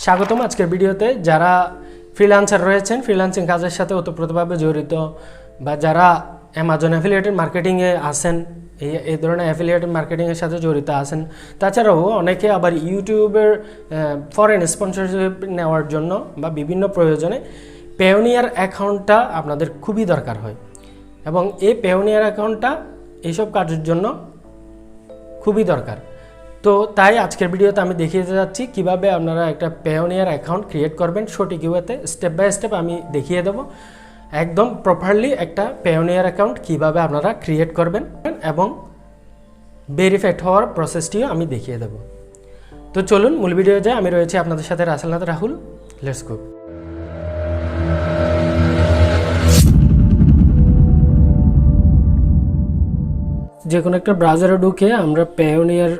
স্বাগতম আজকের ভিডিওতে। যারা ফ্রিল্যান্সার রয়েছেন, ফ্রিল্যান্সিং কাজের সাথে ওতপ্রোতভাবে জড়িত, বা যারা অ্যামাজন অ্যাফিলিয়েটেড মার্কেটিংয়ে আছেন, এই ধরনের অ্যাফিলিয়েটেড মার্কেটিংয়ের সাথে জড়িত আছেন, তাছাড়াও অনেকে আবার ইউটিউবের ফরেন স্পন্সরশিপ নেওয়ার জন্য বা বিভিন্ন প্রয়োজনে পেওনিয়ার অ্যাকাউন্টটা আপনাদের খুবই দরকার হয়, এবং এই পেওনিয়ার অ্যাকাউন্টটা এইসব কাজের জন্য খুবই দরকার। তো তাই আজকের ভিডিওতে আমি দেখিয়ে যাচ্ছি কিভাবে আপনারা একটা পেওনিয়ার অ্যাকাউন্ট ক্রিয়েট করবেন সঠিক ওয়েতে। স্টেপ বাই স্টেপ আমি দেখিয়ে দেবো একদম প্রপারলি একটা পেওনিয়ার অ্যাকাউন্ট কিভাবে আপনারা ক্রিয়েট করবেন, এবং ভেরিফাইড হওয়ার প্রসেসটিও আমি দেখিয়ে দেবো। তো চলুন মূল ভিডিও যায়। আমি রয়েছি আপনাদের সাথে রাহুল। Let's go. যে কোনো একটা ব্রাউজারে ঢুকে আমরা পেওনিয়ার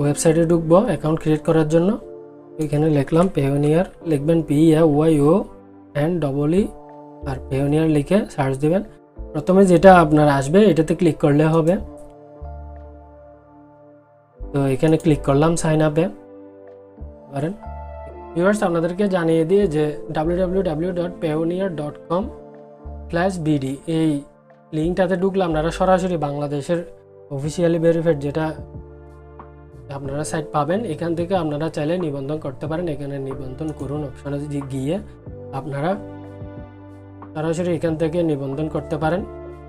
ওয়েবসাইটে ঢুকবো অ্যাকাউন্ট ক্রিয়েট করার জন্য। এখানে লিখলাম পেওনিয়ার, লিখবেন PAYONER আর পেওনিয়ার লিখে সার্চ দিবেন। প্রথমে যেটা আপনার আসবে এটাতে ক্লিক করলে হবে। তো এখানে ক্লিক করলাম সাইন আপে। পারেন ভিউয়ার্স, আপনাদেরকে জানিয়ে দিয়ে যে www.payoneer.com/bd এই লিঙ্কটাতে ঢুকলে আপনারা সরাসরি বাংলাদেশের অফিসিয়ালি ভেরিফাইড যেটা আপনারা সাইট পাবেন। এখান থেকে আপনারা চাইলে নিবন্ধন করতে পারেন। এখানে নিবন্ধন করুন অপশনে গিয়ে আপনারা সরাসরি এখান থেকে নিবন্ধন করতে পারেন।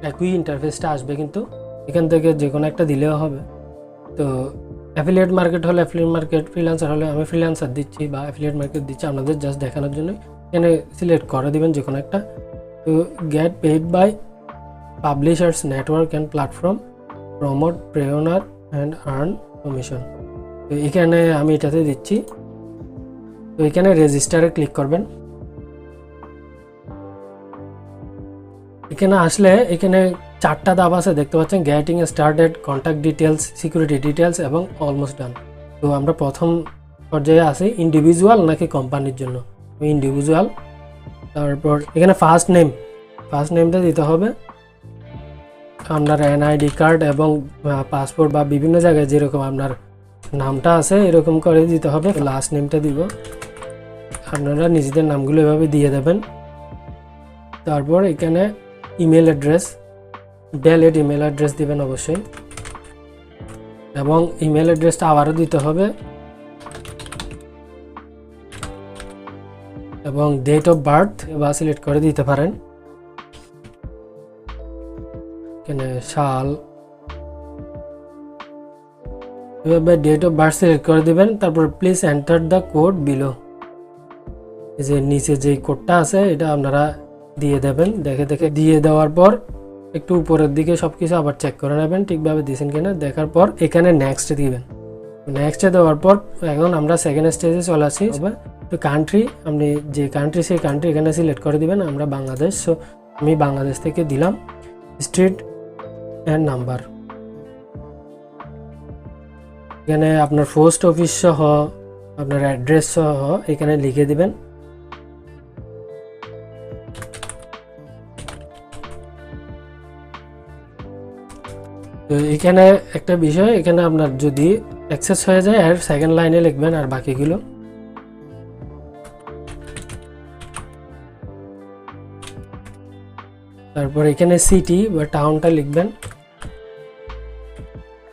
একই ইন্টারফেসটা আসবে, কিন্তু এখান থেকে যে কোনো একটা দিলেও হবে। তো অ্যাফিলিয়েট মার্কেট হলে অ্যাফিলিয়েট মার্কেট, ফ্রিল্যান্সার হলে আমি ফ্রিল্যান্সার দিচ্ছি বা অ্যাফিলিয়েট মার্কেট দিচ্ছি আপনাদের জাস্ট দেখানোর জন্য। এখানে সিলেক্ট করে দিবেন যে কোনো একটা। তো get paid by publishers network and platform, promote Payoneer and earn commission. তো এখানে আমি এটাতে দিচ্ছি। তো এখানে রেজিস্টারে ক্লিক করবেন। এখানে আসলে এখানে 4টা ধাপ আছে দেখতে পাচ্ছেন, getting started, contact details, security details এবং অলমোস্ট ডান। তো আমরা প্রথম পর্যায়ে আছি ইন্ডিভিজুয়াল নাকি কোম্পানির জন্য। ইন্ডিভিজুয়াল। তারপর এখানে ফার্স্ট নেমটা দিতে হবে। আপনার NID কার্ড এবং পাসপোর্ট বা বিভিন্ন জায়গায় যেরকম আপনার নামটা আছে এরকম করে দিতে হবে। লাস্ট নেমটা দিব। আপনারা নিজেদের নামগুলো এভাবে দিয়ে দেবেন। তারপর এখানে email address, valid email address দিবেন অবশ্যই, এবং ইমেল অ্যাড্রেসটা আবারও দিতে হবে, এবং ডেট অফ বার্থ বা সিলেক্ট করে দিতে পারেন। এখানে সাল, এভাবে ডেট অফ বার্থ সিলেক্ট করে দিবেন। তারপর please enter the code below, এই যে নিচে যে কোডটা আছে এটা আপনারা দিয়ে দেবেন। দেখে দিয়ে দেওয়ার পর একটু উপরের দিকে সবকিছু আবার চেক করে নেবেন ঠিকভাবে দিয়েছেন কিনা। দেখার পর এখানে নেক্সট দিবেন। নেক্সটে দেওয়ার পর এখন আমরা সেকেন্ড স্টেজে চলে আসি। তো কান্ট্রি, আপনি যে কান্ট্রি সেই কান্ট্রি এখানে সিলেক্ট করে দিবেন। আমরা বাংলাদেশ, সো আমি বাংলাদেশ থেকে দিলাম। স্ট্রিট অ্যান্ড নাম্বার, এখানে আপনার পোস্ট অফিস সহ আপনার অ্যাড্রেস সহ এখানে লিখে দিবেন। তো এখানে একটা বিষয়, এখানে আপনার যদি অ্যাক্সেস হয়ে যায় আর সেকেন্ড লাইনে লিখবেন আর বাকিগুলো। তারপর এখানে সিটি বা টাউনটা লিখবেন।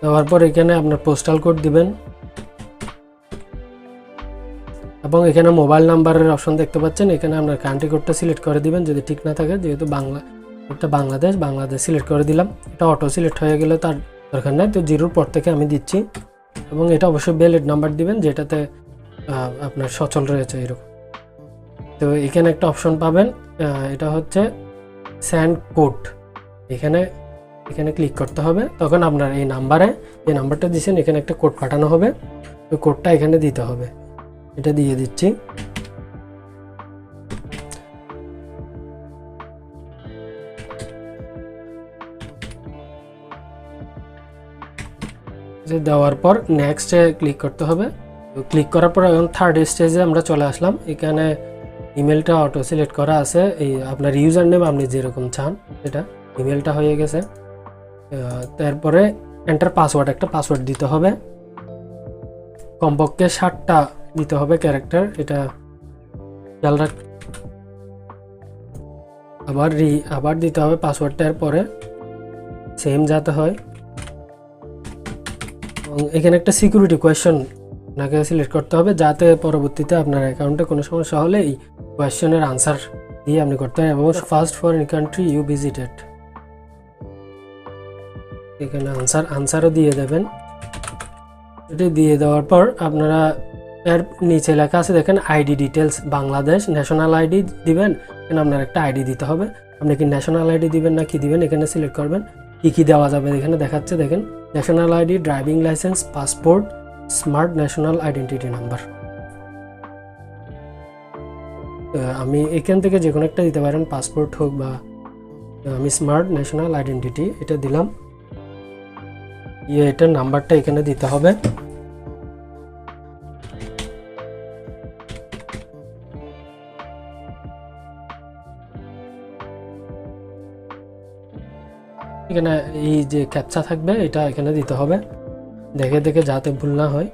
দেওয়ার পর এখানে আপনার পোস্টাল কোড দিবেন, এবং এখানে মোবাইল নাম্বারের অপশন দেখতে পাচ্ছেন। এখানে আপনার কান্ট্রি কোডটা সিলেক্ট করে দিবেন যদি ঠিক না থাকে। যেহেতু বাংলাদেশ সিলেক্ট করে দিলাম। এটা অটো সিলেক্ট হয়ে গেলে তার দরকার নেই, তো 0-র পর থেকে আমি দিচ্ছি। এবং এটা অবশ্যই ভ্যালিড নাম্বার দিবেন যেটাতে আপনার সচল রয়েছে এরকম। তো এখানে একটা অপশন পাবেন, এটা হচ্ছে সেন্ড কোড। এখানে ক্লিক করতে হবে। তখন আপনার এই নাম্বারে, যে নাম্বারটা দিয়েছেন এখানে একটা কোড পাঠানো হবে। ওই কোডটা এখানে দিতে হবে। এটা দিয়ে দিচ্ছি। দেওয়ার পর নেক্সটে ক্লিক করতে হবে। তো ক্লিক করার পর এখন থার্ড স্টেজে আমরা চলে আসলাম। এখানে ইমেলটা অটো সিলেক্ট করা আছে। এই আপনার ইউজার নেম আপনি যেরকম চান সেটা, ইমেলটা হয়ে গেছে। তারপরে এন্টার পাসওয়ার্ড, একটা পাসওয়ার্ড দিতে হবে। কমপক্ষে 7টা দিতে হবে ক্যারেক্টার, এটা খেয়াল রাখ। আবার দিতে হবে পাসওয়ার্ডটার পরে সেম যাতে হয়। এবং এখানে একটা সিকিউরিটি কোয়েশ্চেন আপনাকে সিলেক্ট করতে হবে, যাতে পরবর্তীতে আপনার অ্যাকাউন্টে কোনো সমস্যা হলে এই কোয়েশ্চেনের আনসার দিয়ে আপনি করতে পারেন। এবং first foreign country you visited, এখানে আনসারও দিয়ে দেবেন। এটি দিয়ে দেওয়ার পর আপনারা এর নিচে লেখা আছে দেখেন ID details, Bangladesh national ID দিবেন। এখানে আপনার একটা আইডি দিতে হবে, আপনি কি ন্যাশনাল আইডি দিবেন না কি দিবেন এখানে সিলেক্ট করবেন। কি দেওয়া যাবে এখানে দেখাচ্ছে দেখেন, national ID, driving licence, passport, smart national identity number. আমি এখান থেকে যে কোনো একটা দিতে পারেন, পাসপোর্ট হোক বা আমি স্মার্ট ন্যাশনাল আইডেন্টিটি এটা দিলাম। এটার নাম্বারটা এখানে দিতে হবে। এখানে এই যে ক্যাপচা থাকবে এটা এখানে দিতে হবে, দেখে যাতে ভুল না হয়।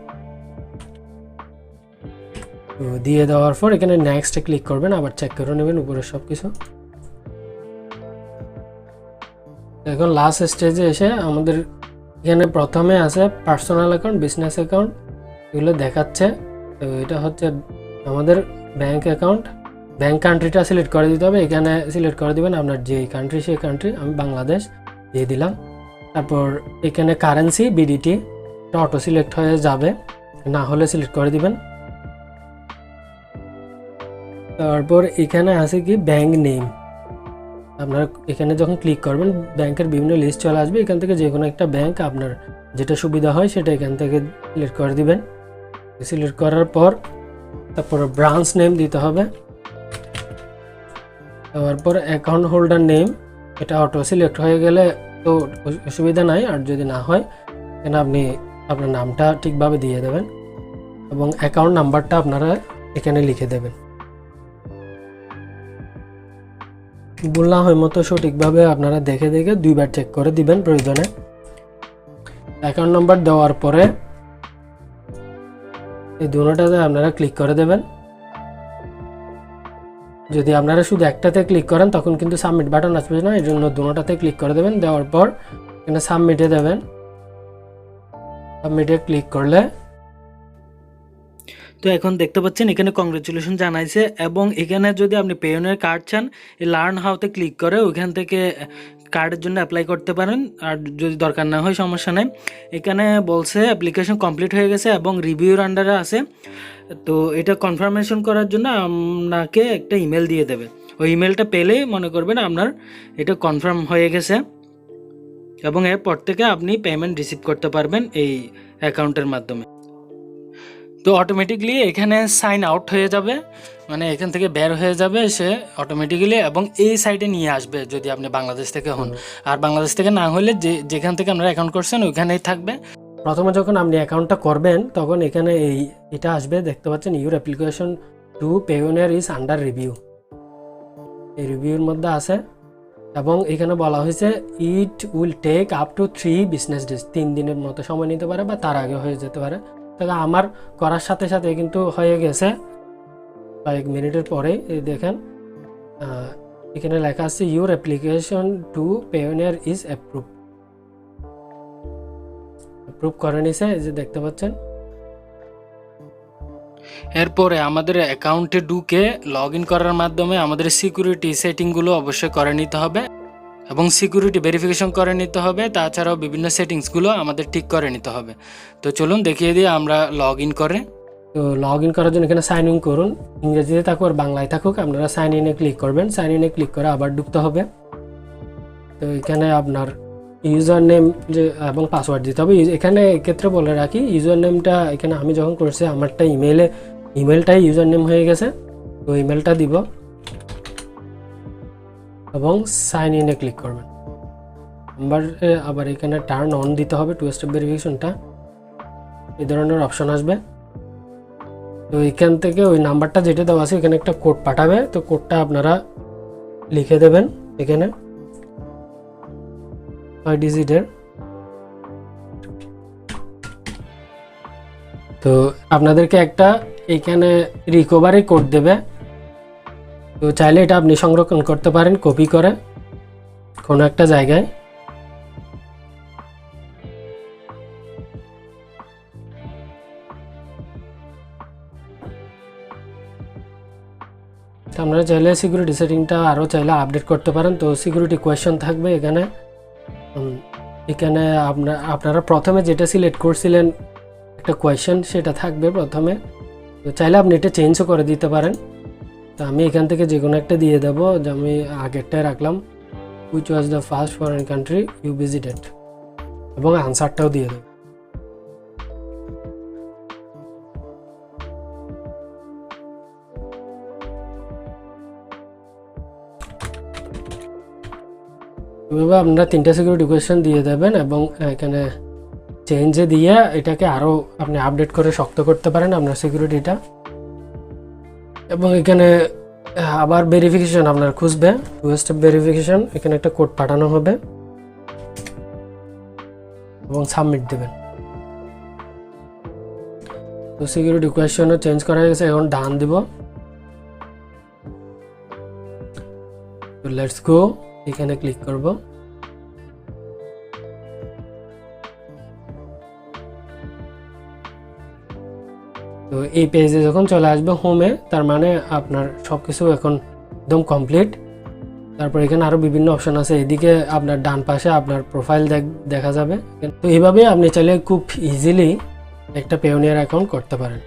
তো দিয়ে দেওয়ার পর এখানে নেক্সটে ক্লিক করবেন, আবার চেক করে নেবেন উপরের সব কিছু। এখন লাস্ট স্টেজে এসে আমাদের এখানে প্রথমে আছে পার্সোনাল অ্যাকাউন্ট, বিজনেস অ্যাকাউন্ট, এগুলো দেখাচ্ছে। তো এটা হচ্ছে আমাদের ব্যাংক অ্যাকাউন্ট, ব্যাংক কান্ট্রিটা সিলেক্ট করে দিতে হবে। এখানে সিলেক্ট করে দিবেন আপনার যে কান্ট্রি সেই কান্ট্রি, আমি বাংলাদেশ দিয়ে দিলাম। তারপর এখানে কারেন্সি বিডিটি, এটা অটো সিলেক্ট হয়ে যাবে, না হলে সিলেক্ট করে দিবেন। তারপর এখানে আছে কি ব্যাংক নেম, আপনারা এখানে যখন ক্লিক করবেন ব্যাংকের বিভিন্ন লিস্ট চলে আসবে, এখান থেকে যে কোনো একটা ব্যাংক আপনার যেটা সুবিধা হয় সেটা এখান থেকে সিলেক্ট করে দিবেন। সিলেক্ট করার পর তারপর ব্রাঞ্চ নেম দিতে হবে। তারপর অ্যাকাউন্ট হোল্ডার নেম, এটা অটো সিলেক্ট হয়ে গেলে তো অসুবিধা নাই, আর যদি না হয় এখানে আপনি আপনার নামটা ঠিকভাবে দিয়ে দেবেন এবং অ্যাকাউন্ট নাম্বারটা আপনারা এখানে লিখে দেবেন। ভুল না হয় মতো সঠিকভাবে আপনারা দেখে দুইবার চেক করে দিবেন প্রয়োজনে। অ্যাকাউন্ট নাম্বার দেওয়ার পরে এই দুটোটাতে আপনারা ক্লিক করে দেবেন। যদি আপনারা শুধু একটাতে ক্লিক করেন তখন কিন্তু সাবমিট বাটন আসবে না, এই জন্য দুটোটাতে ক্লিক করে দেবেন। দেওয়ার পর এখানে সাবমিটে দেবেন। সাবমিটে ক্লিক করলে তো এখন দেখতে পাচ্ছেন এখানে কংগ্রেচুলেশন জানাইছে, এবং এখানে যদি আপনি পেওনের কার্ড চান এই লার্ন হাউতে ক্লিক করে ওইখান থেকে কার্ডের জন্য অ্যাপ্লাই করতে পারেন, আর যদি দরকার না হয় সমস্যা নেই। এখানে বলছে অ্যাপ্লিকেশন কমপ্লিট হয়ে গেছে এবং রিভিউর আন্ডারে আছে। তো এটা কনফার্মেশন করার জন্য আপনাকে একটা ইমেল দিয়ে দেবে, ওই ইমেলটা পেলেই মনে করবেন আপনার এটা কনফার্ম হয়ে গেছে, এবং এরপর থেকে আপনি পেমেন্ট রিসিভ করতে পারবেন এই অ্যাকাউন্টের মাধ্যমে। তো অটোমেটিকলি এখানে সাইন আউট হয়ে যাবে, মানে এখান থেকে বের হয়ে যাবে সে অটোমেটিক্যালি, এবং এই সাইডে নিয়ে আসবে যদি আপনি বাংলাদেশ থেকে হন। আর বাংলাদেশ থেকে না হলে যেখান থেকে আপনারা অ্যাকাউন্ট করছেন ওইখানেই থাকবে। প্রথমে যখন আপনি অ্যাকাউন্টটা করবেন তখন এখানে এটা আসবে, দেখতে পাচ্ছেন your application to Payoneer is under review, এই রিভিউর মধ্যে আছে। এবং এখানে বলা হয়েছে it will take up to 3 business days, 3 দিনের মতো সময় নিতে পারে বা তার আগে হয়ে যেতে পারে। তবে আমার করার সাথে সাথে কিন্তু হয়ে গেছে কয়েক মিনিটের পরে। এই দেখেন এখানে লেখা আছে your application to Payoneer is approve করে নিছে, এই যে দেখতে পাচ্ছেন। এরপরে আমাদের অ্যাকাউন্টে ঢুকে লগ ইন করার মাধ্যমে আমাদের সিকিউরিটি সেটিংগুলো অবশ্যই করে নিতে হবে এবং সিকিউরিটি ভেরিফিকেশন করে নিতে হবে। তাছাড়াও বিভিন্ন সেটিংসগুলো আমাদের ঠিক করে নিতে হবে। তো চলুন দেখিয়ে দিই আমরা লগ ইন করে। তো লগ ইন করার জন্য এখানে সাইন ইন করুন, ইংরেজিতে থাকুক আর বাংলায় থাকুক, আপনারা সাইন ইনে ক্লিক করবেন। সাইন ইনে ক্লিক করে আবার ঢুকতে হবে। তো এখানে আপনার ইউজার নেম এবং পাসওয়ার্ড দিতে হবে। এখানে এক্ষেত্রে বলে রাখি ইউজার নেমটা এখানে আমি যখন করছি আমারটা ইমেলটাই ইউজার নেম হয়ে গেছে, তো ইমেলটা দিব এবং সাইন ইনে ক্লিক করবেন। আবার এখানে টার্ন অন দিতে হবে 2 স্টেপ ভেরিফিকেশনটা, এই ধরনের অপশন আসবে। তো এখান থেকে ওই নাম্বারটা যেটা দেওয়া আছে এখানে একটা কোড পাঠাবে, তো কোডটা আপনারা লিখে দেবেন এখানে 5 ডিজিটের। তো আপনাদেরকে একটা এইখানে রিকভারি কোড দেবে। তো চাইলে এটা আপনি সংরক্ষণ করতে পারেন কপি করে কোনো একটা জায়গায়। আপনারা চাইলে সিকিউরিটি সেটিংটা আরও চাইলে আপডেট করতে পারেন। তো সিকিউরিটি কোয়েশ্চন থাকবে এখানে। এখানে আপনারা প্রথমে যেটা সিলেক্ট করছিলেন একটা কোয়েশ্চেন, সেটা থাকবে প্রথমে। তো চাইলে আপনি এটা চেঞ্জও করে দিতে পারেন। তো আমি এখান থেকে যে কোনো একটা দিয়ে দেবো, যে আমি আগেরটাই রাখলাম, which was the first foreign country you visited, এবং আনসারটাও দিয়ে দেবো। এভাবে আপনারা 3টা সিকিউরিটি কোয়েশ্চেন দিয়ে দেবেন এবং এখানে চেঞ্জে দিয়ে এটাকে আরও আপনি আপডেট করে শক্ত করতে পারেন আপনার সিকিউরিটিটা। এবং এখানে আবার ভেরিফিকেশন আপনার খুঁজবে, 2 স্টেপ ভেরিফিকেশন। এখানে একটা কোড পাঠানো হবে এবং সাবমিট দেবেন। তো সিকিউরিটি কোয়েশ্চনও চেঞ্জ করা হয়ে গেছে, এখন ডান দিব। তো লেটস গো, এখানে ক্লিক করব। তো এই পেজে যখন চলে আসবে হোমে, তার মানে আপনার সব কিছু এখন একদম কমপ্লিট। তারপর এখানে আরও বিভিন্ন অপশন আছে, এদিকে আপনার ডান পাশে আপনার প্রোফাইল দেখা যাবে। তো এইভাবে আপনি চাইলে খুব ইজিলি একটা পেওনিয়ার অ্যাকাউন্ট করতে পারেন।